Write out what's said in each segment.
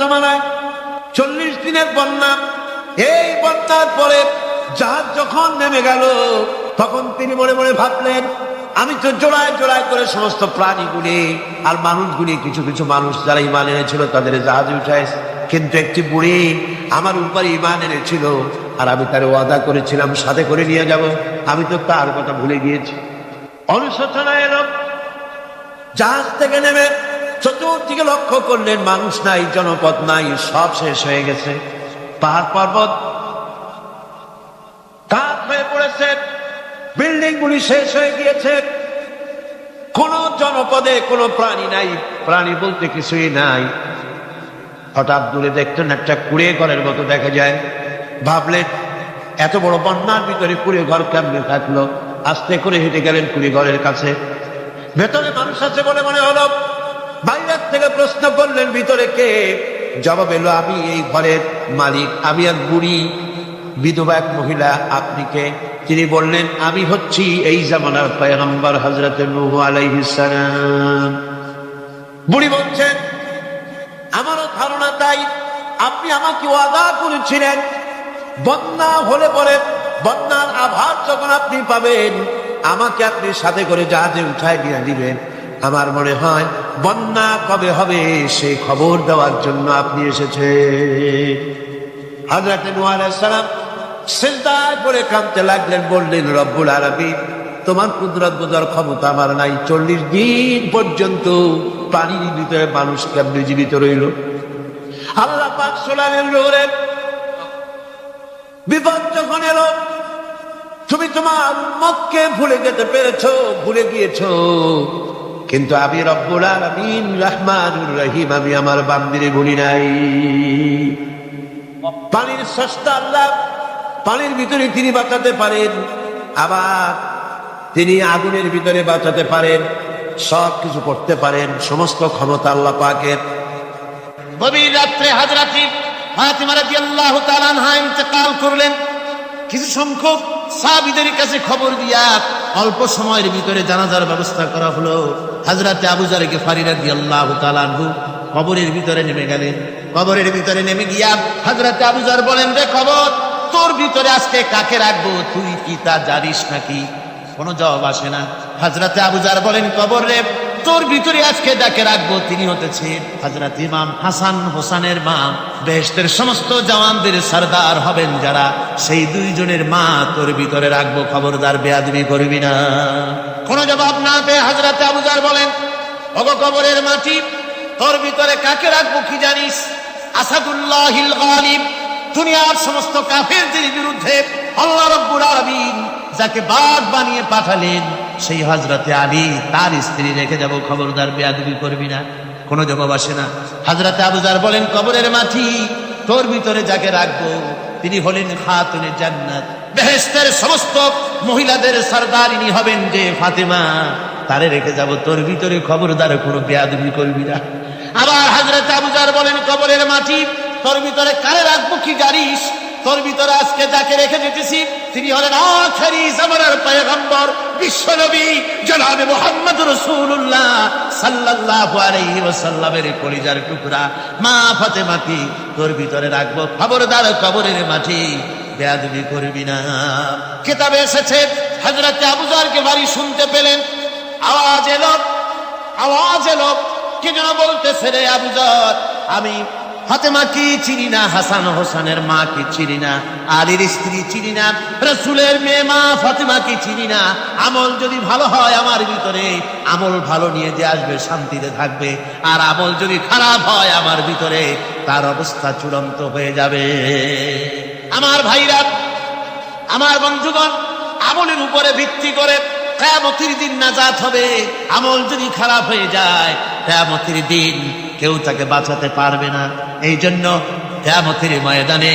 জমানায় 40 দিনের বন্যা। এই বন্যার পরে জাহাজ যখন নেমে গেল, তখন তিনি মনে মনে ভাবলেন, আমি তো জোড়ায় জোড়ায় করে সমস্ত প্রাণীগুলি আর মানুষগুলি, কিছু কিছু মানুষ যারা ইমান এনেছিল তাদের জাহাজে উঠায়, কিন্তু একটি বুড়ি আমার উপর ইমান এনেছিল আর আমি তার ওয়াদা করেছিলাম সাথে করে নিয়ে যাব, আমি তো তার কথা ভুলে গিয়েছি। অনুশোচনা এলো। জাহাজ থেকে নেমে চতুর্দিকে লক্ষ্য করলেন, মানুষ নাই, জনপদ নাই, সব শেষ হয়ে গেছে। পাহাড় পর্বত কাঠ হয়ে পড়েছে, বিল্ডিং গুলি শেষ হয়ে গিয়েছে, কোন জনপদে কোনো প্রাণী নাই, প্রাণী বলতে কিছুই নাই। হঠাৎ দূরে দেখতেন একটা কুড়ে ঘরের মতো দেখা যায়। ভাবলেন, এত বড় বন্যার ভিতরে কুড়ে ঘর কেমনে থাকলো? আস্তে করে হেঁটে গেলেন কুড়ে ঘরের কাছে। ভেতরে মানুষ আছে বলে মনে হলো। বাইরের থেকে প্রশ্ন করলেন, ভিতরে কে? জবাব এলো, আমি এই ঘরের মালিক, আমি এক বুড়ি বিধবা এক মহিলা। আপনি কে? তিনি বললেন, আমি হচ্ছি এই জামানার পয়গম্বর হযরত নূহ আলাইহিস সালাম। বুড়ি বলছেন, আমারও ধারণা তাই। আপনি আমাকে ওয়াদা করেছিলেন বন্যা হলে পরে, বন্যার আভাস যখন আপনি পাবেন, আমাকে আপনি সাথে করে জাহাজে উঠায় নিয়ে দিবেন। আমার মনে হয় বন্যা কবে হবে সেই খবর দেওয়ার জন্য আপনি এসেছেন। হযরত নূহ আলাইহিস সালাম সিজদায় পড়ে কাঁদতে লাগলেন, বললেন, রব্বুল আলামিন, তোমার কুদরত বোঝার ক্ষমতা আমার নাই। 40 দিন পর্যন্ত পানির ভিতরে মানুষ কেমনে জীবিত রইল? আল্লাহ পাক শোনালেন, রোরে বিপদ যখন এলো, তুমি তোমার উম্মতকে ভুলে যেতে পেরেছো, ভুলে গিয়েছো, কিন্তু আমি রব্বুল আলামিন রহমানুর রহিম, আমি আমার বান্দিরে ভুলি নাই। পানির স্রষ্টা আল্লাহ, পানির ভিতরে তিনি বাঁচাতে পারেন, আবার তিনি আগুনের ভিতরে বাঁচাতে পারেন, সব কিছু করতে পারেন, সমস্ত ক্ষমতা আল্লাহ পাকের। গভীর রাত্রে হযরত ফাতিমা রাদিয়াল্লাহু তাআলা আনহা ইন্তেকাল করলেন। কিছু সংখ্যক সাহাবীদের কাছে খবর দিয়া অল্প সময়ের ভিতরে জানাজার ব্যবস্থা করা হলো। হযরত আবু যর গিফারী রাদিয়াল্লাহু তাআলা আনহু কবরের ভিতরে নেমে গেলেন। কবরের ভিতরে নেমে গিয়া হযরত আবু যর বলেন, রে কবর, তোর ভিতরে আজকে কাকে রাখবো, তুই কি তা জানিস নাকি? কোনো জবাব আসে না। হযরত আবু যর বলেন, কবর রে, তোর ভিতরে আজকে যাকে রাখবো তিনি হতেছেন হযরত ইমাম হাসান হোসেনের মা। বেহেশতের সমস্ত জওয়ানদের সরদার হবেন যারা, সেই দুইজনের মা তোর ভিতরে রাখবো, খবরদার বেয়াদবি করবি না। কোনো জবাব না পেয়ে হযরত আবু যর বলেন, ওগো কবরের মাটি, তোর ভিতরে কাকে রাখবো কি জানিস? আসাদুল্লাহিল গালিব, দুনিয়ার সমস্ত কাফেরদের বিরুদ্ধে আল্লাহ রাব্বুল আলামিন যাকে বাঘ বানিয়ে পাঠালেন, সেই হযরতে আলী, তার স্ত্রী রেখে যাব, খবরদার বেয়াদবি করবি না। কোনো জবাব আসে না। হযরতে আবু যর বলেন, কবরের মাটি, তোর ভিতরে যাকে রাখবো তিনি হলেন খাতুনে জান্নাত, বেহেশতের সমস্ত মহিলাদের সরদারিনী হবেন যে ফাতেমা, তারে রেখে যাব, তোর ভিতরে খবরদার কোনো বেয়াদবি করবি না। আবার হযরতে আবু যর বলেন, কবরের মাটি, তোর ভিতরে কারে রাখবো কি জানিস? তোর ভিতরে আজকে যাকে রেখে যেতেছি তিনি হলেন আখেরি জামানার পয়গম্বর, বিশ্বনবী জনাবে মুহাম্মদ রাসূলুল্লাহ সাল্লাল্লাহু আলাইহি ওয়াসাল্লামের কলিজার টুকরা মা ফাতেমাকে তোর ভিতরে রাখবো, খবরদার কবরের মাটি বেয়াদবি করবি না। কিতাবে এসেছে হযরত আবু যরকে বাড়ি শুনতে পেলেন, আওয়াজ এলো, কি যেন বলতেছে, রে আবু যর, আমি ফাতেমা কি চিনি না, হাসান হোসেনের মা কি চিনি না, আলীর স্ত্রী চিনি না, রাসূলের মেয়ে মা ফাতেমা কি চিনি না। আমল যদি ভালো হয় আমার ভিতরে, আমল ভালো নিয়ে যে আসবে শান্তিতে থাকবে, আর আমল যদি খারাপ হয় আমার ভিতরে, তার অবস্থা চূড়ান্ত হয়ে যাবে। আমার ভাইরা, আমার বন্ধুগণ, আমলের উপরে ভিত্তি করে কিয়ামতের দিন নাজাত হবে। আমল যদি খারাপ হয়ে যায়, কিয়ামতের দিন কেউ তাকে বাঁচাতে পারবে না। এই জন্য কিয়ামতের ময়দানে,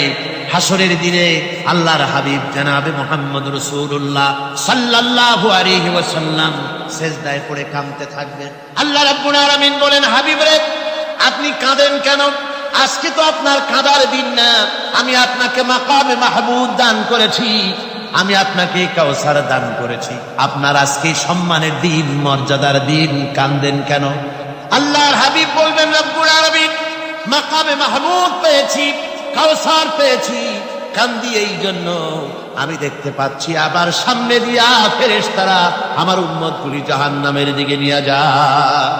হাসরের দিনে আল্লাহর হাবিব জনাবে মুহাম্মদ রাসূলুল্লাহ সাল্লাল্লাহু আলাইহি ওয়াসাল্লাম সিজদায় পড়ে কাঁদতে থাকবেন। আল্লাহ রাব্বুল আলামিন বলেন, হাবিব রে, আপনি কাঁদেন কেন? আজকে তো আপনার কাঁদার দিন না, আমি আপনাকে মাকামে মাহমুদ দান করেছি, আমি আপনাকে কাউসার দান করেছি, আপনার আজকে সম্মানের দিন, মর্যাদার দিন, কাঁদেন কেন? আল্লাহর হাবিব বলবেন রব্বুল আলামিন মাকামে মাহমুদ পেয়েছি, কাউসার পেয়েছি, কান্দি এই জন্য আমি দেখতে পাচ্ছি আবার সামনে দিয়া ফেরেশতারা আমার উম্মতগুলি জাহান্নামের দিকে নিয়ে যায়।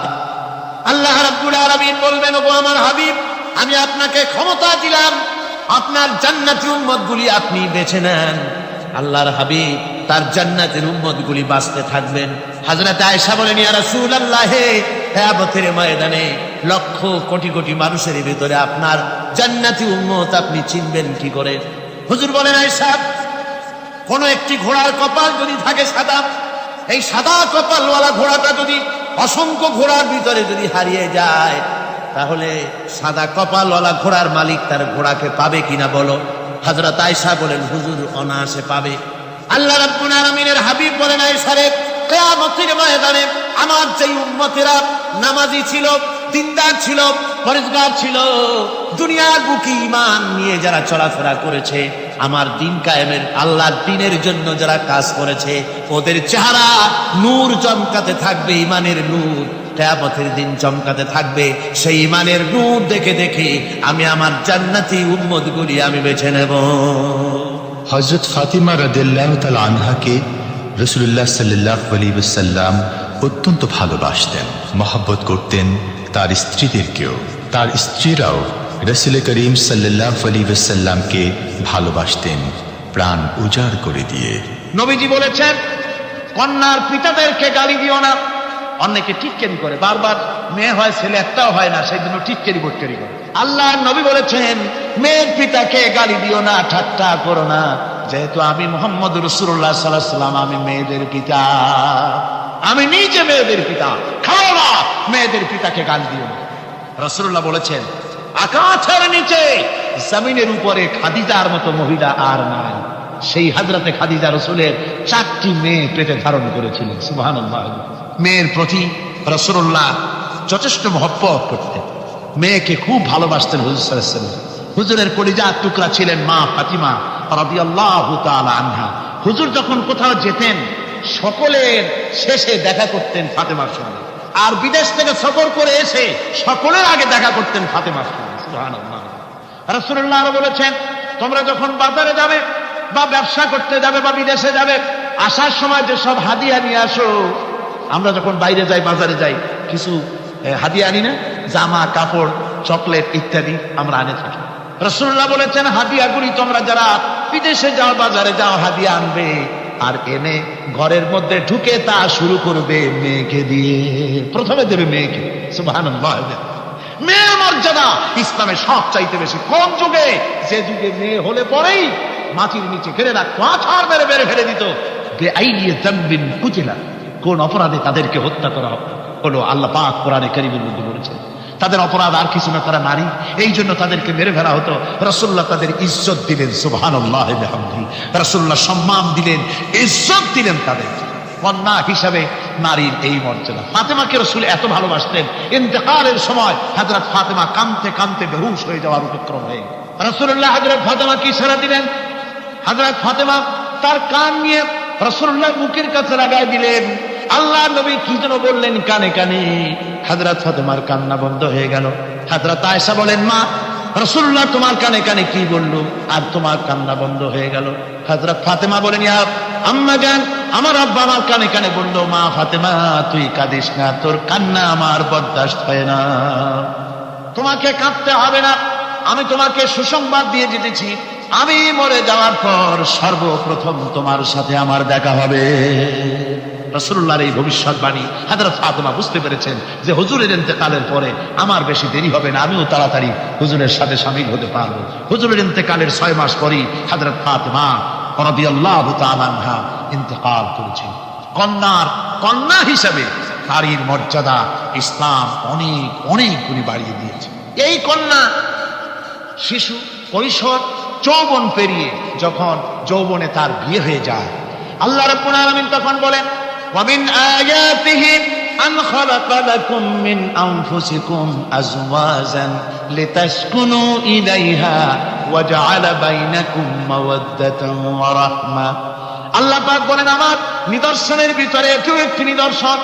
আল্লাহ রাব্বুল আলামিন বলবেন ওগো আমার হাবিব, আমি আপনাকে ক্ষমতা দিলাম, আপনার জান্নাতি উম্মতগুলি আপনি বেছে নেন। আল্লাহর হাবিব তার জান্নাতের উম্মতগুলি বাঁচতে থাকবেন। হযরত আয়েশা বলেন ইয়া রাসূলুল্লাহ, কিয়ামতের ময়দানে লক্ষ কোটি কোটি মানুষের ভিতরে আপনার জান্নাতি উম্মত আপনি চিনবেন কি করে? হুজুর বলেন আয়েশা, কোন একটি ঘোড়ার কপাল যদি থাকে সাদা, এই সাদা কপালওয়ালা ঘোড়াটা যদি অসংখ্য ঘোড়ার ভিতরে যদি হারিয়ে যায়, তাহলে সাদা কপালওয়ালা ঘোড়ার মালিক তার ঘোড়াকে পাবে কিনা বলো? হযরত আয়েশা বলেন হুজুর অনায়াসে পাবে। আল্লাহ রাব্বুল আলামিনের হাবিব বলেন আয়েশা রে, কিয়ামতের ময়দানে আমার যেই উম্মতেরা নামাজি ছিল, দিনদার ছিল, পরেজগার ছিল, দুনিয়ার বুকে ঈমান নিয়ে যারা চলাফেরা করেছে, আমার দিন কায়েমের আল্লাহর দ্বীনের জন্য যারা কাজ করেছে, ওদের চেহারা নূর চমকাতে থাকবে, ঈমানের নূর কিয়ামতের দিন চমকাতে থাকবে। সেই ঈমানের নূর দেখে দেখে আমি আমার জান্নাতি উম্মতগুলি আমি বেছে নেব। হযরত ফাতিমা রাদিয়াল্লাহু তাআলা আনহাকে রাসূলুল্লাহ সাল্লাল্লাহু আলাইহি ওয়াসাল্লাম অত্যন্ত ভালোবাসতেন, মহব্বত করতেন তার স্ত্রীদেরকেও। তার স্ত্রীরাও রাসূল করিম সাল্লাল্লাহু আলাইহি ওয়াসাল্লামকে ভালোবাসতেন প্রাণ উজাড় করে দিয়ে। নবীজি বলেছেন কন্যার পিতাদেরকে গালি দিও না। অনেকে টিটকারি করে, বারবার মেয়ে হয় ছেলে একটাও হয় না, সেই জন্য টিটকারি বটকারি করে। আল্লাহ নবী বলেছেন মেয়ের পিতাকে গালি দিও না, ঠাট্টা করো না, যেহেতু আমি মুহাম্মদ রাসূলুল্লাহ সাল্লাল্লাহু আলাইহি ওয়াসাল্লাম, আমি মেয়েদের পিতা, আমি নিজে মেয়েদের পিতা। খাও না, মেয়েদের পিতাকে গালি দিও না। রাসূলুল্লাহ বলেছেন আকাশের নিচে জমিনের উপরে খাদিজার মতো মহিলা আর নাই। সেই হযরতে খাদিজা রাসূলের 4টি মেয়ে পেটে ধারণ করেছিলেন। সুবহানাল্লাহ। মেয়ের প্রতি রাসূলুল্লাহ যথেষ্ট মহব্বত করতেন, মেয়েকে খুব ভালোবাসতেন হুজুর সাল্লাল্লাহু আলাইহি ওয়াসাল্লাম। হুজুরের কলিজার টুকরা ছিলেন মা ফাতিমা রাদিয়াল্লাহু তাআলা আনহা। হুজুর যখন কোথাও যেতেন সকলের শেষে দেখা করতেন ফাতেমার সঙ্গে, আর বিদেশ থেকে সফর করে এসে সকলের আগে দেখা করতেন ফাতেমার সঙ্গে। সুবহানাল্লাহ। রাসূলুল্লাহ বলেছেন তোমরা যখন বাজারে যাবে বা ব্যবসা করতে যাবে বা বিদেশে যাবে, আসার সময় যে সব হাদিয়া নিয়ে আসো। আমরা যখন বাইরে যাই, বাজারে যাই, কিছু হাদিয়া আনি না, জামা কাপড় চকলেট ইত্যাদি আমরা আনে থাকি। রাসূলুল্লাহ বলেছেন হাদিয়াগুলি তোমরা যারা বিদেশে যাও, বাজারে যাও, হাদিয়া আনবে, আর এনে ঘরের মধ্যে ঢুকে তা শুরু করবে মেয়েকে দিয়ে। প্রথমে দেবে মেয়েকে। সুবহানাল্লাহ। মেয়ের মর্যাদা ইসলামে সব চাইতে বেশি। কোন যুগে? যে যুগে মেয়ে হলে পরেই মাটির নিচে ঘেরে রাখতো, আছাড় মেরে মেরে ফেলে দিত। বেআইয়ি যামবিন কুতিলা, কোন অপরাধে তাদেরকে হত্যা করা হলো, আল্লাহ পাক কোরআনে কারীমের মধ্যে বলেছেন তাদের অপরাধ আর কিছু না, তারা নারী, এই জন্য তাদেরকে মেরে ফেলা হতো। রাসূলুল্লাহ তাদের ইজ্জত দিলেন। সুবহানাল্লাহ বিহামদিহি। রাসূলুল্লাহ সম্মান দিলেন, ইজ্জত দিলেন তাদের। কন্যা হিসাবে নারীর এই মর্যাদা। ফাতেমাকে রাসূল এত ভালোবাসতেন, ইন্তেকালের সময় হযরত ফাতেমা কাঁদতে কাঁদতে বেহুশ হয়ে যাওয়ার উপক্রম হয়ে রাসূলুল্লাহ হযরত ফাতেমাকে ইশারা দিলেন। হযরত ফাতেমা তার কান নিয়ে রাসূলুল্লাহ মুখের কাছে লাগায় দিলেন। আল্লাহ নবী কি যেন বললেন কানে কানে, হযরত ফাতেমার কান্না বন্ধ হয়ে গেল। হযরত আয়েশা বলেন মা, রাসূলুল্লাহ তোমার কানে কানে কি বললো আর তোমার কান্না বন্ধ হয়ে গেল? হযরত ফাতেমা বলেন ইয়া আম্মা জান, আমার আব্বা আমার কানে কানে বললো মা ফাতেমা তুই কাঁদিস না, তোর কান্না আমার বরদাস্ত হয় না, তোমাকে কাঁদতে হবে না, আমি তোমাকে সুসংবাদ দিয়ে যেতেছি, আমি মরে যাওয়ার পর সর্বপ্রথম তোমার সাথে আমার দেখা হবে। রাসূলুল্লাহর এই ভবিষ্যৎবাণী হযরত ফাতেমা বুঝতে পেরেছেন যে হুজুরের ইন্তেকালের পরে আমার বেশি দেরি হবে না, আমিও তাড়াতাড়ি হুজুরের সাথে শামিল হতে পারবো। হুজুরের ইন্তেকালের 6 মাস পরেই হযরত ফাতেমা রাদিয়াল্লাহু তাআলা আনহা ইন্তেকাল করেছেন। কন্যা হিসাবে নারীর মর্যাদা ইসলাম অনেক অনেক গুণে বাড়িয়ে দিয়েছে। এই কন্যা শিশু, কৈশোর, যৌবন পেরিয়ে যখন যৌবনে তার বিয়ে হয়ে যায়, আল্লাহ রাব্বুল আলামিন তখন বলেন ওয়ামিন আয়াতিহি আন খালাকা লাকুম মিন আনফুসিকুম আজওয়াজান লিতাসকুনু ইলাইহা ওয়া জাআলা বাইনাকুম মাওয়াদ্দাতান ওয়া রাহমা। আল্লাহ পাক বলেন আমার নিদর্শনের ভিতরে কেউ একটি নিদর্শন,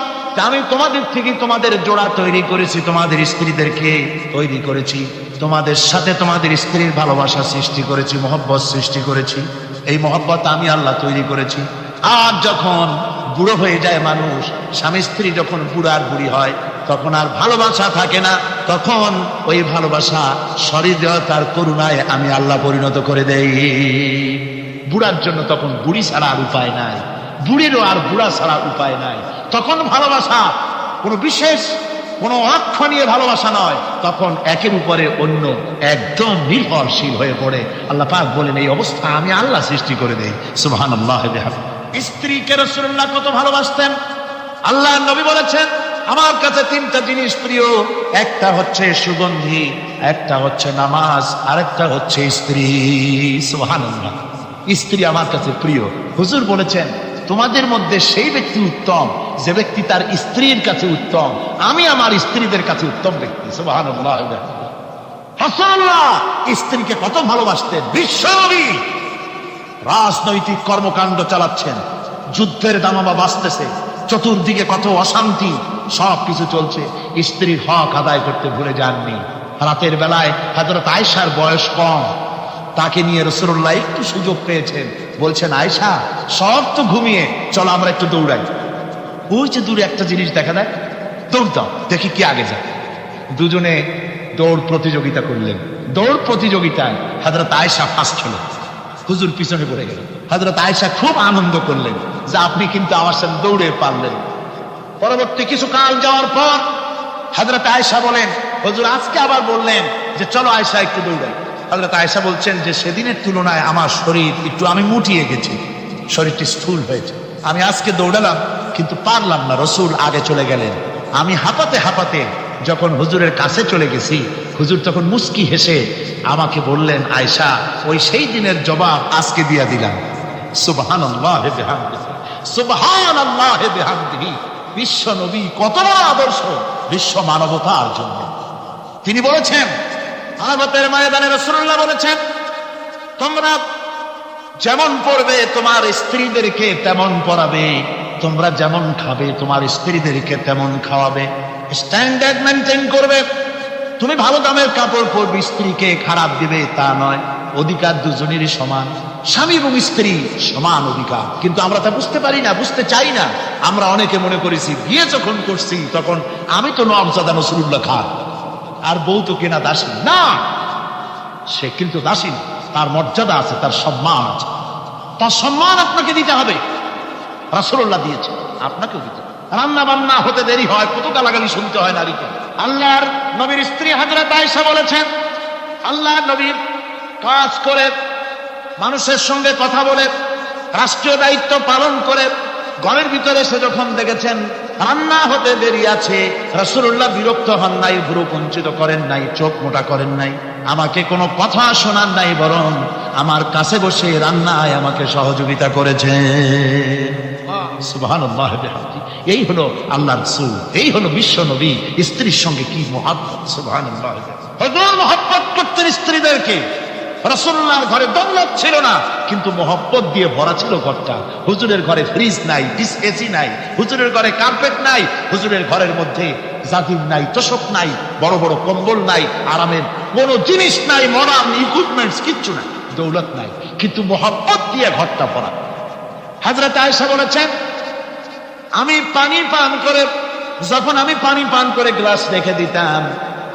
আমি তোমাদের থেকে তোমাদের জোড়া তৈরি করেছি, তোমাদের স্ত্রীদেরকে তৈরি করেছি, তোমাদের সাথে তোমাদের স্ত্রীর ভালোবাসা সৃষ্টি করেছি, মহব্বত সৃষ্টি করেছি। এই মহব্বত আমি আল্লাহ তৈরি করেছি। আর যখন বুড়ো হয়ে যায় মানুষ, স্বামী স্ত্রী যখন বুড়া আর বুড়ি হয়, তখন আর ভালোবাসা থাকে না, তখন ওই ভালোবাসা সহৃদয়তার করুণায় আমি আল্লাহ পরিণত করে দেই। বুড়ার জন্য তখন বুড়ি ছাড়া আর উপায় নাই, বুড়িরও আর বুড়া ছাড়া উপায় নাই। তখন ভালোবাসা কোনো বিশেষ কোনো অর্থ নিয়ে ভালোবাসা নয়, তখন একের উপরে অন্য একদম নির্ভরশীল হয়ে পড়ে। আল্লাহ পাক বলেন এই অবস্থা আমি আল্লাহ সৃষ্টি করে দেই। সুবহানাল্লাহ। স্ত্রীকে রাসূলুল্লাহ কত ভালোবাসতেন। আল্লাহ নবী বলেছেন আমার কাছে তিনটা জিনিস প্রিয়, একটা হচ্ছে সুগন্ধি, একটা হচ্ছে নামাজ, আরেকটা হচ্ছে স্ত্রী। সুবহানাল্লাহ। স্ত্রী আমার কাছে প্রিয়। হুজুর বলেছেন তোমাদের মধ্যে সেই ব্যক্তি উত্তম যে ব্যক্তি তার স্ত্রীর কাছে উত্তম। আমি আমার স্ত্রীদের কাছে উত্তম ব্যক্তি। সুবহানাল্লাহ। রাসূলুল্লাহ স্ত্রীকে কত ভালোবাসতেন। বিশ্বনবী রাজনৈতিক কর্মকাণ্ড চালাচ্ছেন, যুদ্ধের দামামা বাজতেছে, চতুর্দিকে কত অশান্তি, সবকিছু চলছে, স্ত্রীর হক আদায় করতে ভুলে যাননি। রাতের বেলায় হযরত আয়েশার বয়স কম, তাকে নিয়ে রাসূলুল্লাহ একটু সুযোগ পেয়েছেন, বলছেন আয়েশা সব তো ঘুমিয়ে, চলো আমরা একটু দৌড়াই। ওই যে দূরে একটা জিনিস দেখা দেয়, দৌড় দাও দেখি কি আগে যায়। দুজনে দৌড় প্রতিযোগিতা করলেন। দৌড় প্রতিযোগিতায় হযরত আয়েশা ফার্স্ট হলেন, হুজুর পিছনে পড়ে গেল। হযরত আয়েশা খুব আনন্দ করলেন যে আপনি কিন্তু আমার সাথে দৌড়ে পারলেন। পরবর্তী কিছু কাল যাওয়ার পর হযরত আয়েশা বলেন হুজুর আজকে আবার বললেন যে চলো আয়েশা একটু দৌড়াই। হযরত আয়েশা বলছেন যে সেদিনের তুলনায় আমার শরীর একটু আমি মুটিয়ে গেছি, শরীরটি স্থূল হয়েছে, আমি আজকে দৌড়ালাম কিন্তু পারলাম না। রাসূল আগে চলে গেলেন, আমি হাঁপাতে হাঁপাতে যখন হুজুরের কাছে চলে গেছি, হুজুর তখন মুস্কি হেসে আমাকে বললেন আয়েশা ওই সেই দিনের জবাব আজকে দিয়া দিলাম। সুবহানাল্লাহ বিহামদিহি, সুবহানাল্লাহ বিহামদিহি। বিশ্ব নবী কত বড় আদর্শ বিশ্ব মানবতার জন্য। তিনি বলেছেন আরাফাতের ময়দানে রাসূলুল্লাহ বলেছেন তোমরা যেমন পড়বে তোমার স্ত্রীদেরকে তেমন পড়াবে, তোমরা যেমন খাবে তোমার স্ত্রীদেরকে তেমন খাওয়াবে, স্ট্যান্ডার্ড মেনটেন করবে। তুমি ভালো দামের কাপড় পরবে, স্ত্রীকে খারাপ দিবে তা নয়। অধিকার দুজনেরই সমান, স্বামী এবং স্ত্রী সমান অধিকার। কিন্তু আমরা তা বুঝতে পারি না, বুঝতে চাই না। আমরা অনেকে মনে করেছি বিয়ে যখন করছি তখন আমি তো নওয়াবজাদা রাসূলুল্লাহ খান আর বউ তো কেনা দাসী না। সে কিন্তু দাসী না, তার মর্যাদা আছে, তার সম্মান আছে, তার সম্মান আপনাকে দিতে হবে। রাসূলুল্লাহ দিয়েছে, আপনাকেও দিতে হবে। রান্না বান্না হতে দেরি হয়, কত গালাগালি শুনতে হয় নারীকে। আল্লাহর নবীর স্ত্রী হযরত আয়েশা বলেছেন আল্লাহর নবীর কাজ করে, মানুষের সঙ্গে কথা বলে, রাষ্ট্রীয় দায়িত্ব পালন করে ঘরের ভিতরে সে যখন দেখেছেন রান্না হতে দেরি আছে, রাসূলুল্লাহ বিরক্ত হন নাই, ভ্রু কুঞ্চিত করেন নাই, চোখ মোটা করেন নাই, আমাকে কোনো কথা শোনান নাই, বরং আমার কাছে বসে রান্নায় আমাকে সহযোগিতা করেছে। সুবহানাল্লাহ বিহামদিহি। এই হলো আল্লাহর রাসূল, এই হলো বিশ্ব নবী। স্ত্রীর সঙ্গে কি মহব্বত! সুবহানাল্লাহ। হুজুর মহব্বত করতেন স্ত্রীদেরকে। রাসূলুল্লাহর ঘরে দৌলত ছিল না, কিন্তু মহব্বত দিয়ে ভরা ছিল ঘরটা। হুজুরের ঘরে ফ্রিজ নাই, এসি নাই, হুজুরের ঘরে কার্পেট নাই, হুজুরের ঘরের মধ্যে জাজিম নাই, তোশক নাই, বড় বড় কম্বল নাই, আরামের কোনো জিনিস নাই, মডার্ন ইকুইপমেন্টস কিচ্ছু নাই, দৌলত নাই, কিন্তু মহব্বত দিয়ে ঘরটা ভরা। হযরত আয়েশা বলেছেন আমি পানি পান করে, যখন আমি পানি পান করে গ্লাস রেখে দিতাম,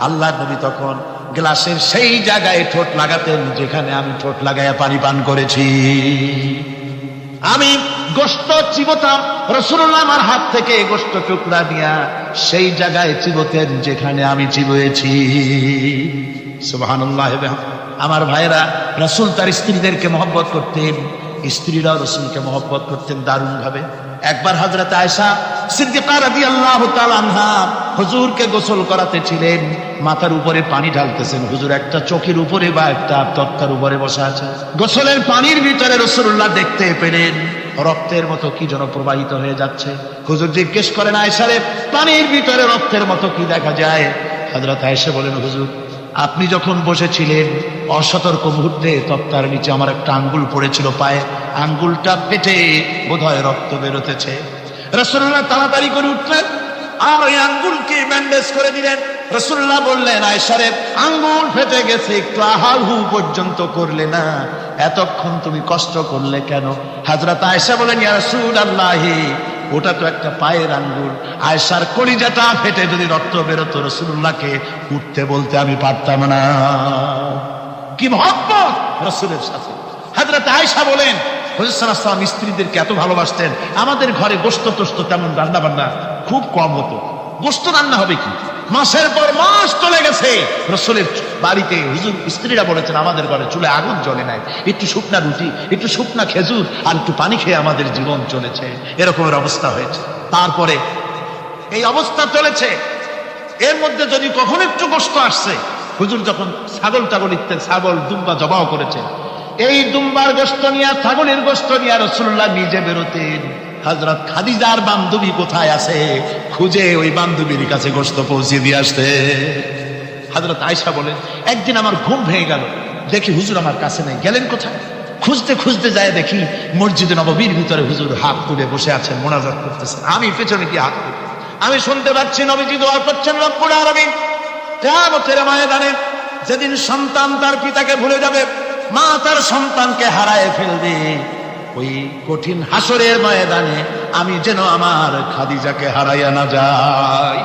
আল্লাহর নবী তখন গ্লাসের সেই জায়গায় ঠোঁট লাগাতেন যেখানে আমি ঠোঁট লাগাইয়া পানি পান করেছি। আমি গোশত চিবোতাম, রাসূলুল্লাহ আমার হাত থেকে গোশত টুকরা দিয়া সেই জায়গায় চিবোতেন যেখানে আমি চিবুয়েছি। সুবহানাল্লাহ। আমার ভাইরা, রাসূল তার স্ত্রীদেরকে মহব্বত করতেন, স্ত্রীরাও রাসূলকে মহব্বত করতেন দারুণ ভাবে। একবার হযরত আয়েশা সিদ্দিকা রাদিয়াল্লাহু তাআলা আনহা হুজুরকে গোসল করাতে ছিলেন, মাথার উপরে পানি ঢালতেছেন, হুজুর একটা চোখের উপরে বা একটা তক্তার উপরে বসে আছে। গোসলের পানির ভিতরে রাসূলুল্লাহ দেখতে পেলেন রক্তের মতো কি যেন প্রবাহিত হয়ে যাচ্ছে। হুজুর জিজ্ঞেস করেন আয়েশা রে, পানির ভিতরে রক্তের মতো কি দেখা যায়? হযরত আয়েশা বলেন হুজুর আপনি যখন বসেছিলেন অসতর্ক মুহূর্তে তক্তার নিচে আমার একটা আঙ্গুল পড়েছিল পায়ে, আঙ্গুলটা ফেটে বোধহয় রক্ত বেরোতেছে। রাসূলুল্লাহ তাড়াতাড়ি করে উঠলেন, আর ওই আঙ্গুলকে ব্যান্ডেজ করে দিলেন। রাসূলুল্লাহ বললেন, আয়েশা রে, আঙ্গুল ফেটে গেছে, একটু আহাহু পর্যন্ত করলে না, এতক্ষণ তুমি কষ্ট করলে কেন? হযরত আয়েশা বলেন, ইয়া রাসূলুল্লাহ, ওটা তো একটা পায়ের আঙ্গুল। আয়েশার কলিজাটা ফেটে যদি রক্ত বেরোতো, রাসূলুল্লাহকে উঠতে বলতে আমি পারতাম না। কি মহব্বত রাসূলের সাথে। হযরত আয়েশা বলেন, হুজুর সাল্লাল্লাহু আলাইহি ওয়াসাল্লাম স্ত্রীদেরকে এত ভালোবাসতেন, আমাদের ঘরে গোশত টোস্ত তেমন রান্না বান্না খুব কম হতো। গোশত রান্না হবে কি, মাসের পর মাস চলে গেছে রাসূলের বাড়িতে, হুজুর স্ত্রীরা বলেছেন আমাদের ঘরে চুলে আগুন জ্বলে নাই, একটু শুকনা রুটি, একটু শুকনা খেজুর আর একটু পানি খেয়ে আমাদের জীবন চলেছে, এরকমের অবস্থা হয়েছে। তারপরে এই অবস্থা চলেছে, এর মধ্যে যদি কখনো একটু কষ্ট আসছে, হুজুর যখন ছাগল ইত্যাদি ছাগল দুম্বা জবাও করেছেন, এই দুম্বার গোশত নিয়ে, ছাগলের গোশত নিয়ে রাসূলুল্লাহ নিজে বেরোতেন। হযরত খাদিজার বান্ধবী কোথায় আছে খুঁজে ওই বান্ধবীর কাছে গোশত পৌঁছে দিয়ে আসতে। হযরত আয়েশা বলেন, একদিন আমার ঘুম ভেঙে গেল, দেখি হুজুর আমার কাছে নেই, গেলেন কোথায়? খুঁজতে খুঁজতে যায় দেখি মসজিদে নববীর ভিতরে হুজুর হাত তুলে বসে আছেন, মোনাজাত করতেছেন। আমি পেছনে কি হাত তুলে আমি শুনতে পাচ্ছি নবীজি দোয়া করছেন, রব্বুল আলামিন কিয়ামতের ময়দানে যেদিন সন্তান তার পিতাকে ভুলে যাবে, মা তার সন্তানকে হারায় ফেলবে, ওই কঠিন হাসরের ময়দানে আমি যেন আমার খাদিজাকে হারাইয়া না যাই।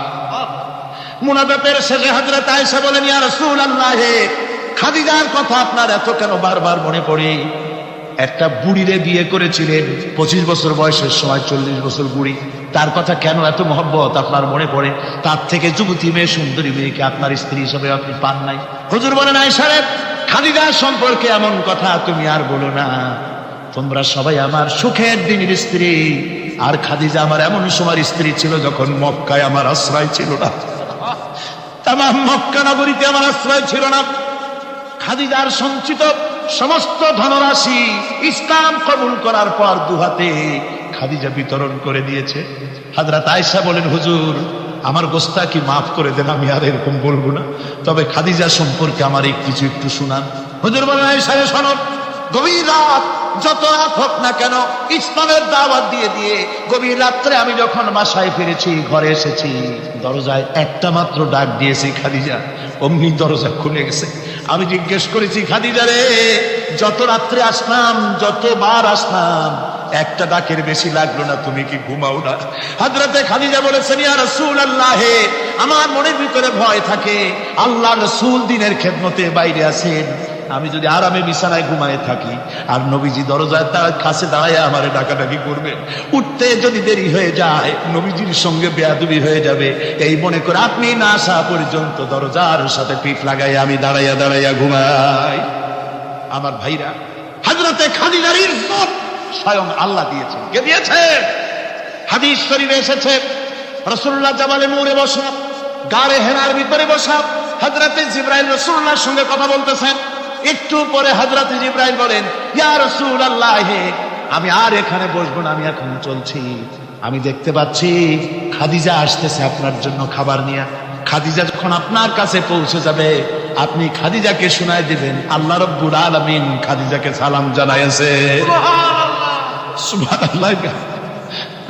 মুনাজাতের শেষে হযরত আয়েশা বলেন, ইয়া রাসূলুল্লাহ, খাদিজার কথা আপনার এত কেন বারবার মনে পড়ে? একটা বুড়িরে বিয়ে করেছিলেন 25 বছর বয়সের সময়, 40 বছর বুড়ি, তার কথা কেন এত মহব্বত আপনার মনে পড়ে? তার থেকে যুবতী মেয়ে, সুন্দরী মেয়েকে আপনার স্ত্রী হিসেবে আপনি পান নাই? হুজুর বলেন, আয়েশা রে, খাদিজা সম্পর্কে এমন কথা তুমি আর বলো না, তোমরা সবাই আমার সুখের দিনের স্ত্রী, আর খাদিজা আমার এমন সময়ের স্ত্রী ছিল যখন মক্কায় আমার আশ্রয় ছিল না, তামাম মক্কা নগরীতে আমার আশ্রয় ছিল না। খাদিজার সঞ্চিত সমস্ত ধনরাশি ইসলাম কবুল করার পর দুহাতে খাদিজা বিতরণ করে দিয়েছে। হযরত আয়েশা বলেন, হুজুর আমার গোস্তাকি মাফ করে দেন, আমি আর এরকম বলবো না, তবে খাদিজা সম্পর্কে আমার এই কিছু একটু শুনান। হুজুর বলেন, আয়েশা রে শোনো, গভীর রাত যত রাত হোক না কেন, ইসলামের দাওয়াত দিয়ে দিয়ে গভীর রাত্রে আমি যখন বাসায় ফিরেছি, ঘরে এসেছি, দরজায় একটা মাত্র ডাক দিয়েছি, খাদিজা, অমনি দরজা খুলে গেছে। আমি জিজ্ঞেস করেছি, খাদিজা রে, যত রাত্রে আসলাম, যতবার আসলাম, একটা ডাকের বেশি লাগলো না, তুমি কি ঘুমাও না? হযরতে খাদিজা বলেছেন, ইয়া রাসূলুল্লাহ, আমার মনের ভিতরে ভয় থাকে, আল্লাহ রাসূল দিনের খেদমতে বাইরে আছেন, আমি যদি আরামে বিছানায় ঘুমায় থাকি আর নবীজি দরজায় তার কাছে দাঁড়ায় আমারে ডাকাডাকি করবে, উঠতে যদি দেরি হয়ে যায় নবীজির সঙ্গে বেয়াদবি হয়ে যাবে, এই মনে করে আপনি না আসা পর্যন্ত দরজার সাথে পিঠ লাগাই আমি দাঁড়াইয়া দাঁড়াইয়া ঘুমাই। আমার ভাইরা, হযরতে খাদিজার ইজ্জত স্বয়ং আল্লাহ দিয়েছেন। কে দিয়েছে? হাদিস শরীফে এসেছে, রাসূলুল্লাহ জাবালে নূরে বসা, গারে হেরার ভিতরে বসা, হযরতে জিবরাইল রাসূলুল্লাহর সঙ্গে কথা বলতেছেন। একটু পরে হযরতে জিবরাইল বলেন, ইয়া রাসূলুল্লাহ, আমি আর এখানে বসবো না, আমি এখন চলছি, আমি দেখতে পাচ্ছি খাদিজা আসতেছে আপনার জন্য খাবার নিয়ে। খাদিজা যখন আপনার কাছে পৌঁছে যাবে, আপনি খাদিজাকে শোনায় দিবেন আল্লাহ রাব্বুল আলামিন খাদিজাকে সালাম জানাইছে। সুবহানাল্লাহ।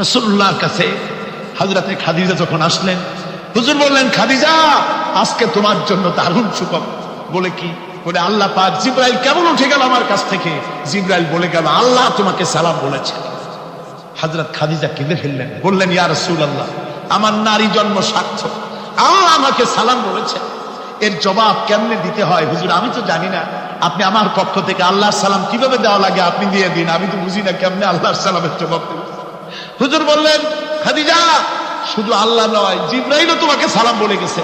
রাসূলুল্লাহর কাছে হযরতে খাদিজা যখন আসলেন, হুজুর বললেন, খাদিজা, আজকে তোমার জন্য দারুণ সুখবর। বলে কি? বলে আল্লাহ পাক, জিবরাইল কেমন উঠে গেল আমার কাছ থেকে, জিবরাইল বলে গেল আল্লাহ তোমাকে সালাম বলেছে। হযরত খাদিজা কেঁদে ফেললেন, বললেন, ইয়া রাসূলুল্লাহ, আমার নারী জন্ম সার্থক, আল্লাহ আমাকে সালাম বলেছে, এর জবাব কেমনে দিতে হয় হুজুর আমি তো জানি না, আপনি আমার পক্ষ থেকে আল্লাহর সালাম কিভাবে দেওয়া লাগে আপনি দিয়ে দিন, আমি তো বুঝি না কেমনে আল্লাহর সালামের জবাব দেব। হুজুর বললেন, খাদিজা, শুধু আল্লাহ নয়, জিবরাইলও তোমাকে সালাম বলে গেছে।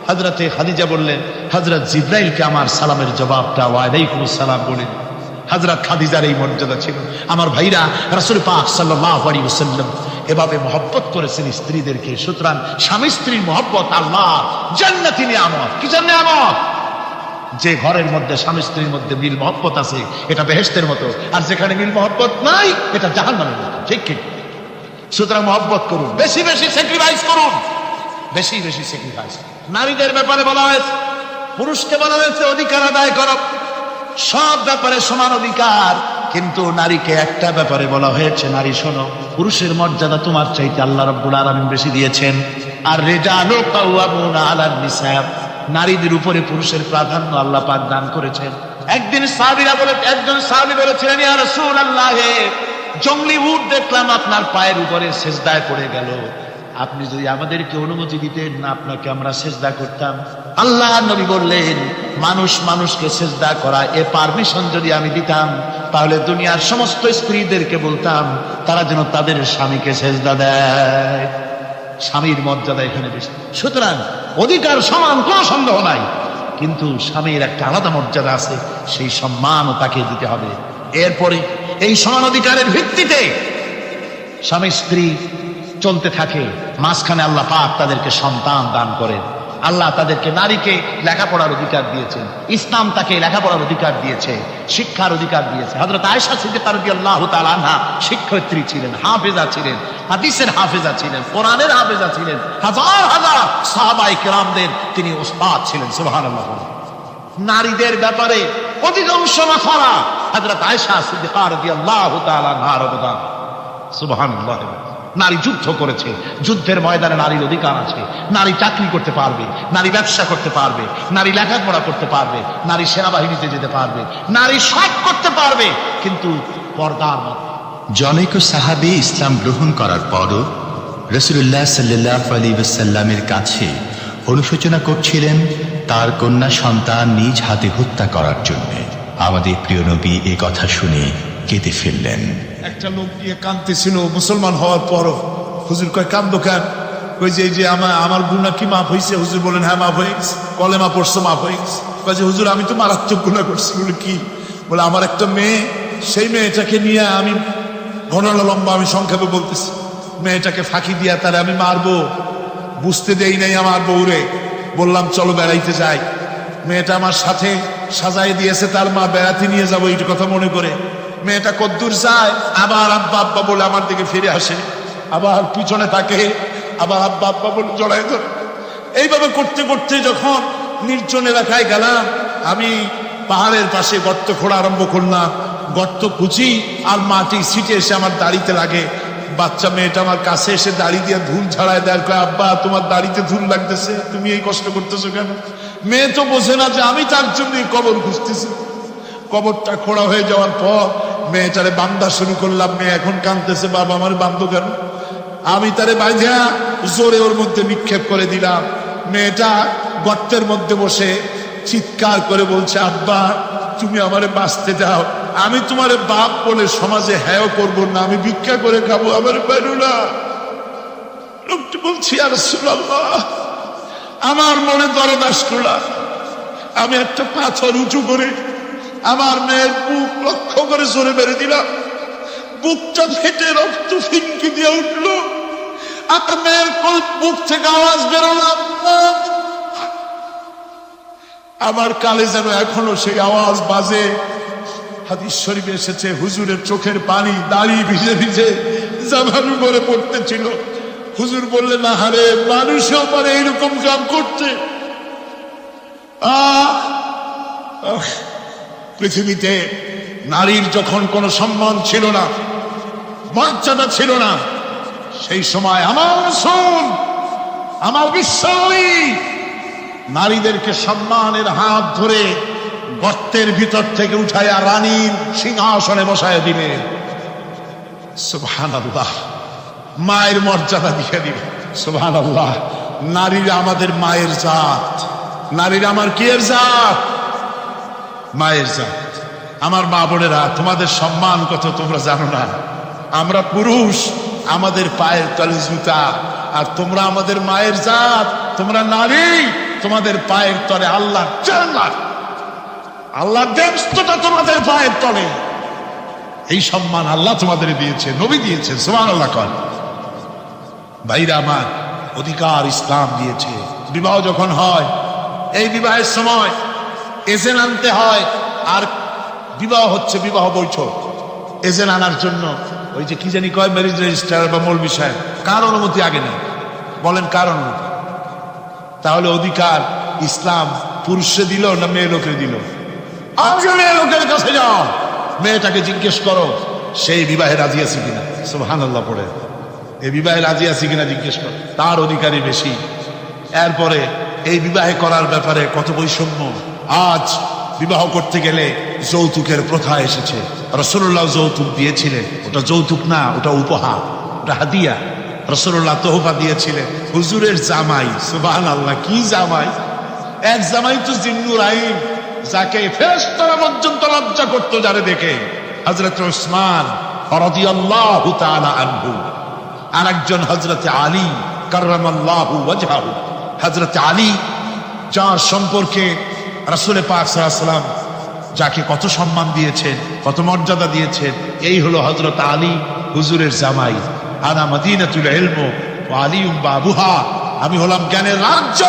হযরতে খাদিজা বললেন, হযরত জিবরাইলকে আমার সালামের জবাবটা ওয়ালাইকুম আসসালাম বলেন। হযরত খাদিজার এই মর্যাদা ছিল। আমার ভাইরা, রাসূল পাক সাল্লাল্লাহু আলাইহি ওয়াসাল্লাম এভাবে মহব্বত করেছেন স্ত্রীদেরকে। সুতরাং স্বামী স্ত্রীর মহব্বত আল্লাহ জান্নাতি নিয়ামত। কি নিয়ামত? যে ঘরের মধ্যে স্বামী স্ত্রীর মধ্যে মিল মহব্বত আছে, এটা বেহেশতের মতো, আর যেখানে মিল মহব্বত নাই, এটা জাহান্নামের মতো। ঠিক কি? সুতরাং মহব্বত করুন, বেশি বেশি স্যাক্রিফাইস করুন, বেশি বেশি স্যাক্রিফাইস। নারীদের ব্যাপারে বলা হয়েছে, পুরুষকে বলা হয়েছে অধিকার আদায় করো, সব ব্যাপারে সমান অধিকার, কিন্তু নারীকে একটা ব্যাপারে বলা হয়েছে, নারী শোনো, পুরুষের মর্যাদা তোমার চাইতে আল্লাহ রাব্বুল আলামিন বেশি দিয়েছেন। আর রিজালু কাওয়ামুনা আলান নিসা, নারীদের উপরে পুরুষের প্রাধান্য আল্লাহ পাক দান করেছেন। একজন সাহাবী বলেছিলেন, ইয়া রাসূলুল্লাহ, জংলি উট দেখলাম আপনার পায়ের উপরে সেজদায় পড়ে গেল, আপনি যদি আমাদেরকে অনুমতি দিতেন না আপনাকে আমরা সেজদা করতাম। আল্লাহ নবী বললেন, মানুষ মানুষকে সেজদা করা এ পারমিশন যদি আমি দিতাম তাহলে দুনিয়ার সমস্ত স্ত্রীদেরকে বলতাম তারা যেন তাদের স্বামীকে সেজদা দেয়। স্বামীর মর্যাদা এখানে বেশি। সুতরাং অধিকার সমান, কোনো সন্দেহ নাই, কিন্তু স্বামীর একটা আলাদা মর্যাদা আছে, সেই সম্মানও তাকে দিতে হবে। এরপরে এই সমান অধিকারের ভিত্তিতে স্বামী স্ত্রী চলতে থাকে, মাঝখানে আল্লাহ পাক তাদেরকে সন্তান দান করেন। আল্লাহ তাদেরকে, নারীকে লেখাপড়ার অধিকার দিয়েছেন, ইসলাম তাকে লেখাপড়ার অধিকার দিয়েছে, শিক্ষার অধিকার দিয়েছে। হযরত আয়েশা সিদ্দিকা রাদিয়াল্লাহু তাআলা আনহা শিক্ষয়িত্রী ছিলেন, হাফেজা ছিলেন, হাদিসের হাফেজা ছিলেন, কোরআনের হাফেজা ছিলেন, হাজার হাজার সাহাবায়ে কেরামদের তিনি ওস্তাদ ছিলেন। সুবহানাল্লাহ। নারীদের ব্যাপারে অধিকাংশ মাসালা হযরত আয়েশা সিদ্দিকা রাদিয়াল্লাহু তাআলা আনহার অবদান। সুবহানাল্লাহ। নারী যুদ্ধ করেছে, যুদ্ধের ময়দানে নারীর অধিকার আছে। নারী চাকরি করতে পারবে, নারী ব্যবসা করতে পারবে, নারী লেখাপড়া করতে পারবে, নারী সেনাবাহিনীতে যেতে পারবে, নারী সব করতে পারবে, কিন্তু পর্দার মধ্যে। জনৈক সাহাবী ইসলাম গ্রহণ করার পরও রাসূলুল্লাহ সাল্লাল্লাহু আলাইহি ওয়াসাল্লামের কাছে অনুশোচনা করছিলেন তার কন্যা সন্তান নিজ হাতে হত্যা করার জন্য। আমাদের প্রিয় নবী এই কথা শুনে কেঁদে ফেললেন। একটা লোক গিয়ে কাঁদতেছিল মুসলমান হওয়ার পরও। হুজুর কয় কান্দো কেন? কই যে এই যে আমার গুনাহ কি মাফ হয়েছে? হুজুর বলেন হ্যাঁ মাফ হয়ে গেছে। কলেমা পড়ছো মাফ হয়ে গেছে। কয় যে হুজুর আমি তো মারাত্মক গুনাহ করছি। বলে কি? বলে আমার একটা মেয়ে, সেই মেয়েটাকে নিয়ে আমি ঘটনা লম্বা, আমি সংক্ষেপে বলতেছি। মেয়েটাকে ফাঁকি দিয়া তারে আমি মারবো, বুঝতে দেই নাই আমার বউরে। বললাম চলো বেড়াইতে যাই। মেয়েটা আমার সাথে সাজাই দিয়েছে, তার মা বেড়াতে নিয়ে যাবো এই কথা মনে করে। মেয়েটা কদ্দূর যায়, আবার আব্বা আব্বা বলে আমার দিকে ফিরে আসে, আবার পিছনে থাকে, আবার আব্বা আব্বা বলে জড়াই ধরে। এইভাবে করতে করতে যখন নির্জন এলাকায় গেলাম, আমি পাহাড়ের পাশে গর্ত খোঁড়া আরম্ভ করলাম। গর্ত কুচি আর মাটি ছিটে এসে আমার দাড়িতে লাগে। বাচ্চা মেয়েটা আমার কাছে এসে দাড়ি দিয়ে ধুল ছাড়ায় দেয়। কয় আব্বা তোমার দাড়িতে ধুল লাগতেছে, তুমি এই কষ্ট করতেছো কেন? মেয়ে তো বোঝে না যে আমি তার জন্য কবর খুঁজতেছি। কবরটা খোঁড়া হয়ে যাওয়ার পর মেয়েটারে বান্ধা শুরু করলাম। মেয়ে এখন কাঁদতেছে, বাবা আমার বান্ধব কেন? আমি তারে বাঁধা জোরে ওর মধ্যে নিক্ষেপ করে দিলাম। মেয়েটা গর্তের মধ্যে বসে চিৎকার করে বলছে, আব্বা তুমি আমারে বাঁচতে দাও, আমি তোমারে বাপ বলে সমাজে হ্যাঁ করবো না, আমি ভিক্ষা করে খাবো, আমার পারো না। লোকটি বলছি, ইয়া রাসূলুল্লাহ, আমার মনে দরদ আসলো। আমি একটা পাথর উঁচু করে আমার মেয়ের বুক লক্ষ্য করে জোরে মেরে দিলাম। বুকটা ফেটে রক্ত ফিনকি দিয়ে উঠলো। আর মেয়ের বুক থেকে আওয়াজ বেরোলাম। আমার কালে যেন এখনো সেই আওয়াজ বাজে। হাদিস শরীফে এসেছে, হুজুরের চোখের পানি দাড়ি ভিজে ভিজে জামার উপরে পড়তেছিল। হুজুর বললেন, আহারে মানুষও পারে এইরকম কাম করতে। পৃথিবীতে নারীর যখন কোনো সম্মান ছিল না, মর্যাদা ছিল না, সেই সময় আমার রাসূল, আমার বিশ্বনবী নারীদেরকে সম্মানের হাত ধরে গর্তের ভিতর থেকে উঠাইয়া রানীর সিংহাসনে বসায় দিলেন। সুবহানাল্লাহ। মায়ের মর্যাদা দিয়ে দিলেন। সুবহানাল্লাহ। নারীরা আমাদের মায়ের জাত। নারীরা আমার কি এর জাত? মায়ের জাত। আমার মা বোনেরা, তোমাদের সম্মান কত তোমরা জানো না। আমরা পুরুষ, আমাদের পায়ের তলে জুতা, আর তোমরা আমাদের মায়ের জাত। তোমরা নারী, তোমাদের পায়ের তলে আল্লাহ জান্নাত, আল্লাহ দেবস্তটা তোমাদের পায়ের তলে। এই সম্মান আল্লাহ তোমাদের দিয়েছে, নবী দিয়েছে। সুবহানাল্লাহ। কর ভাইরা আমার, অধিকার ইসলাম দিয়েছে। বিবাহ যখন হয়, এই বিবাহের সময় এজেন আনতে হয়। আর বিবাহ হচ্ছে বিবাহ বৈঠক। এজেন আনার জন্য ওই যে কি জানি কয়, ম্যারেজ রেজিস্ট্রার বা মৌলবি সাহেব, কার অনুমতি আগে নেই? বলেন কার অনুমতি? তাহলে অধিকার ইসলাম পুরুষে দিল না মেয়ে লোকে দিল? আগে মেয়ে লোকের কাছে যাও, মেয়েটাকে জিজ্ঞেস করো সেই বিবাহে রাজি আছে কিনা। সুবহানাল্লাহ পড়ে এই বিবাহে রাজি আছি কিনা জিজ্ঞেস করে, তার অধিকারই বেশি। এরপরে এই বিবাহে করার ব্যাপারে কত বৈষম্য। আজ বিবাহ করতে গেলে যৌতুকের প্রথা এসেছে। রাসূলুল্লাহ যৌতুক দিয়েছিলেন, ওটা যৌতুক না, ওটা উপহার, ওটা হাদিয়া। রাসূলুল্লাহ তোহফা দিয়েছিলেন হুজুরের জামাই। সুবহানাল্লাহ, কি জামাই! এক জামাই তো জিন্নুর আইন, যাকে ফেরেশতারা পর্যন্ত লজ্জা করতো যারে দেখে, হযরত উসমান রাদিয়াল্লাহু তাআলা আনহু। আর একজন হযরত আলী কাররামাল্লাহু ওয়াজহাহু। হযরত আলী, যার সম্পর্কে রাসূল পাক সাল্লাল্লাহু আলাইহি ওয়াসাল্লাম যাকে কত সম্মান দিয়েছেন, কত মর্যাদা দিয়েছেন, এই হলো হযরত আলী হুজুরের জামাই। আনা মদিনাতুল ইলম ওয়া আলিউম বাবুহা, আমি হলাম জ্ঞানের রাজ্য,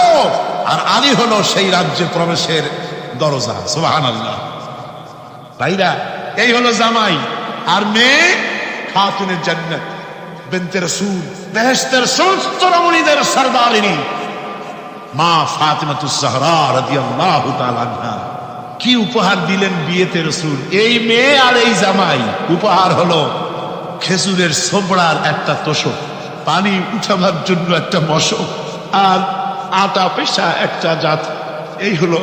আর আলী হলো সেই রাজ্যে প্রবেশের দরজা। সুবহানাল্লাহ। ভাইরা, এই হলো জামাই। আর মেয়ে খাতুনে জান্নাত বিনতে রাসূল, বেহেশতের সমস্ত রমণীদের সরদারিনী মা ফাতিমাতুজ জাহরা রাদিয়াল্লাহু তাআলা আনহা। কি উপহার দিলেন বিয়েতে রাসূল! এই মেয়ে আর এই জামাই। উপহার হলো খেজুরের ছোবড়ার একটা তোষক, পানি উঠাবার জন্য একটা মশক, আর আটা পেশা একটা জাত। এই হলো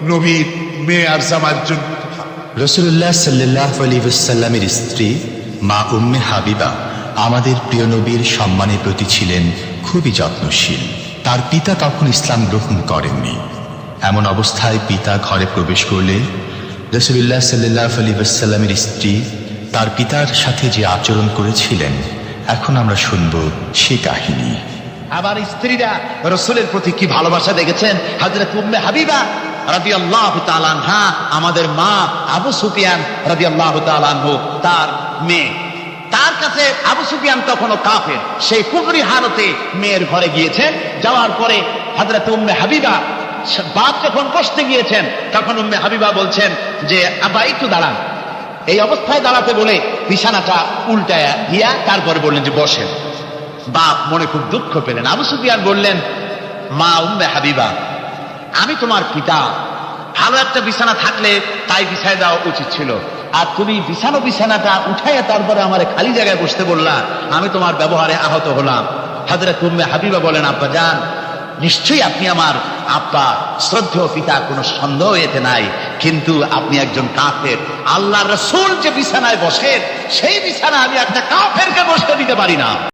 নবীর মেয়ে আর জামাইয়ের জন্য। রাসূলুল্লাহ সাল্লাল্লাহু আলাইহি ওয়াসাল্লামের স্ত্রী মা উম্মে হাবিবা আমাদের প্রিয় নবীর সম্মানের প্রতি ছিলেন খুবই যত্নশীল। তার পিতা তখন ইসলাম গ্রহণ করেননি। এমন অবস্থায় পিতা ঘরে প্রবেশ করলে রাসূলুল্লাহ সাল্লাল্লাহু আলাইহি ওয়াসাল্লামের স্ত্রী তার পিতার সাথে যে আচরণ করেছিলেন, এখন আমরা শুনব সে কাহিনী। আবার স্ত্রীরা রাসূলের প্রতি কি ভালোবাসা দেখেছেন। হযরত উম্মে হাবিবা রাদিয়াল্লাহু তাআলা আনহা, আমাদের মা আবু সুফিয়ান রাদিয়াল্লাহু তাআলা আনহু, তার মেয়ে। তার কাছে আবু সুফিয়ান তখনও কাফের, সেই কুফরি হালতে মেয়ের ঘরে গিয়েছেন। যাওয়ার পরে হযরত উম্মে হাবিবা বাপ যখন বসতে গিয়েছেন, তখন উম্মে হাবিবা বলছেন যে আব্বা একটু দাঁড়ান। এই অবস্থায় দাঁড়াতে বলে বিছানাটা উল্টায়া দিয়া তারপরে বললেন যে বসেন। বাপ মনে খুব দুঃখ পেলেন। আবু সুফিয়ান বললেন, মা উম্মে হাবিবা, আমি তোমার পিতা, ভালো একটা বিছানা থাকলে তাই বিছায় দেওয়া উচিত ছিল, আর তুমি বিছানাটা উঠাইয়া তারপরে আমার খালি জায়গায় বসতে বললা, আমি তোমার ব্যবহারে আহত হলাম। হযরত উম্মে হাবিবা বলেন, আব্বা জান, নিশ্চয়ই আপনি আমার আব্বা, শ্রদ্ধেয় পিতা, কোনো সন্দেহ এতে নাই, কিন্তু আপনি একজন কাফের। আল্লাহর রাসূল যে বিছানায় বসেন, সেই বিছানা আমি একটা কাফেরকে বসতে দিতে পারি না।